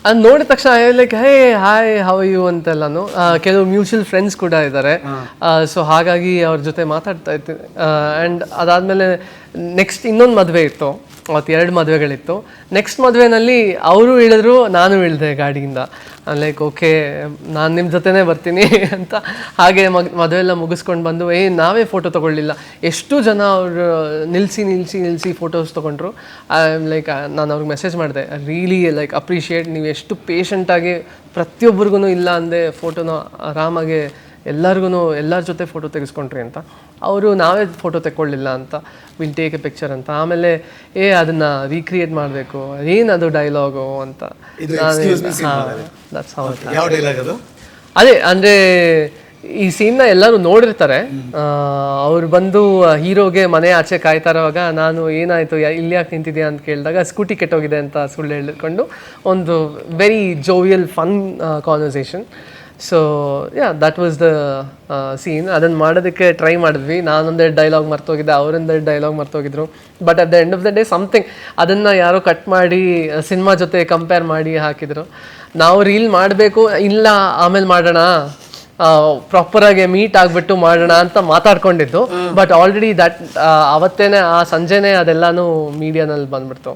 ಅದು ನೋಡಿದ ತಕ್ಷಣ like hey hi how you ಅಂತೆಲ್ಲಾನು ಕೆಲವು ಮ್ಯೂಚುವಲ್ ಫ್ರೆಂಡ್ಸ್ ಕೂಡ ಇದ್ದಾರೆ. ಸೊ ಹಾಗಾಗಿ ಅವ್ರ ಜೊತೆ ಮಾತಾಡ್ತಾ ಇರ್ತೀನಿ. ಆ್ಯಂಡ್ ಅದಾದಮೇಲೆ ನೆಕ್ಸ್ಟ್ ಇನ್ನೊಂದು ಮದುವೆ ಇತ್ತು, ಅವತ್ತು 2 ಮದುವೆಗಳಿತ್ತು. ನೆಕ್ಸ್ಟ್ ಮದುವೆನಲ್ಲಿ ಅವರು ಇಳಿದ್ರು, ನಾನು ಇಳಿದೆ ಗಾಡಿಯಿಂದ. ಲೈಕ್ ಓಕೆ ನಾನು ನಿಮ್ಮ ಜೊತೆನೇ ಬರ್ತೀನಿ ಅಂತ. ಹಾಗೆ ಮದುವೆ ಎಲ್ಲ ಮುಗಿಸ್ಕೊಂಡು ಬಂದು ನಾವೇ ಫೋಟೋ ತೊಗೊಳ್ಳಿಲ್ಲ, ಎಷ್ಟು ಜನ ಅವರು ನಿಲ್ಲಿಸಿ ಫೋಟೋಸ್ ತೊಗೊಂಡ್ರು. ಲೈಕ್ ನಾನು ಅವ್ರಿಗೆ ಮೆಸೇಜ್ ಮಾಡಿದೆ, ರಿಯಲಿ ಲೈಕ್ ಅಪ್ರಿಷಿಯೇಟ್, ನೀವು ಎಷ್ಟು ಪೇಷಂಟಾಗಿ ಪ್ರತಿಯೊಬ್ಬರಿಗೂ ಇಲ್ಲ ಅಂದೆ ಫೋಟೋನ ಆರಾಮಾಗಿ ಎಲ್ಲರ ಜೊತೆ ಫೋಟೋ ತೆಗೆಸ್ಕೊಂಡ್ರಿ ಅಂತ. ಅವರು ನಾವೇ ಫೋಟೋ ತೆಕ್ಕೊಳ್ಳಿಲ್ಲ ಅಂತ, ವಿಲ್ ಟೇಕ್ ಎ ಪಿಕ್ಚರ್ ಅಂತ. ಆಮೇಲೆ ಅದನ್ನು ರೀಕ್ರಿಯೇಟ್ ಮಾಡಬೇಕು, ಏನದು ಡೈಲಾಗು ಅಂತ. ಅದೇ ಅಂದರೆ ಈ ಸೀನ್ನ ಎಲ್ಲರೂ ನೋಡಿರ್ತಾರೆ. ಅವ್ರು ಬಂದು ಹೀರೋಗೆ ಮನೆ ಆಚೆ ಕಾಯ್ತಾ ಇರೋವಾಗ ನಾನು ಏನಾಯಿತು ಇಲ್ಲಿ ಯಾಕೆ ನಿಂತಿದ್ಯಾ ಅಂತ ಕೇಳಿದಾಗ ಸ್ಕೂಟಿ ಕೆಟ್ಟೋಗಿದೆ ಅಂತ ಸುಳ್ಳು ಹೇಳಿಕೊಂಡು ಒಂದು very jovial fun conversation. So that was the scene. ಅದನ್ನು ಮಾಡೋದಕ್ಕೆ ಟ್ರೈ ಮಾಡಿದ್ವಿ. ನಾನೊಂದೆರಡು ಡೈಲಾಗ್ ಮರ್ತೋಗಿದ್ದೆ, ಅವರೊಂದೆರಡು ಡೈಲಾಗ್ ಮರ್ತೋಗಿದ್ರು. But at the end of the day something ಅದನ್ನು ಯಾರೋ ಕಟ್ ಮಾಡಿ ಸಿನಿಮಾ ಜೊತೆ ಕಂಪೇರ್ ಮಾಡಿ ಹಾಕಿದರು. ನಾವು ರೀಲ್ ಮಾಡಬೇಕು, ಇಲ್ಲ ಆಮೇಲೆ ಮಾಡೋಣ, ಪ್ರಾಪರಾಗಿ ಮೀಟ್ ಆಗಿಬಿಟ್ಟು ಮಾಡೋಣ ಅಂತ ಮಾತಾಡ್ಕೊಂಡಿದ್ದು. ಬಟ್ ಆಲ್ರೆಡಿ ಅವತ್ತೇನೆ ಆ ಸಂಜೆನೇ ಅದೆಲ್ಲನೂ ಮೀಡಿಯಾನಲ್ಲಿ ಬಂದ್ಬಿಡ್ತು.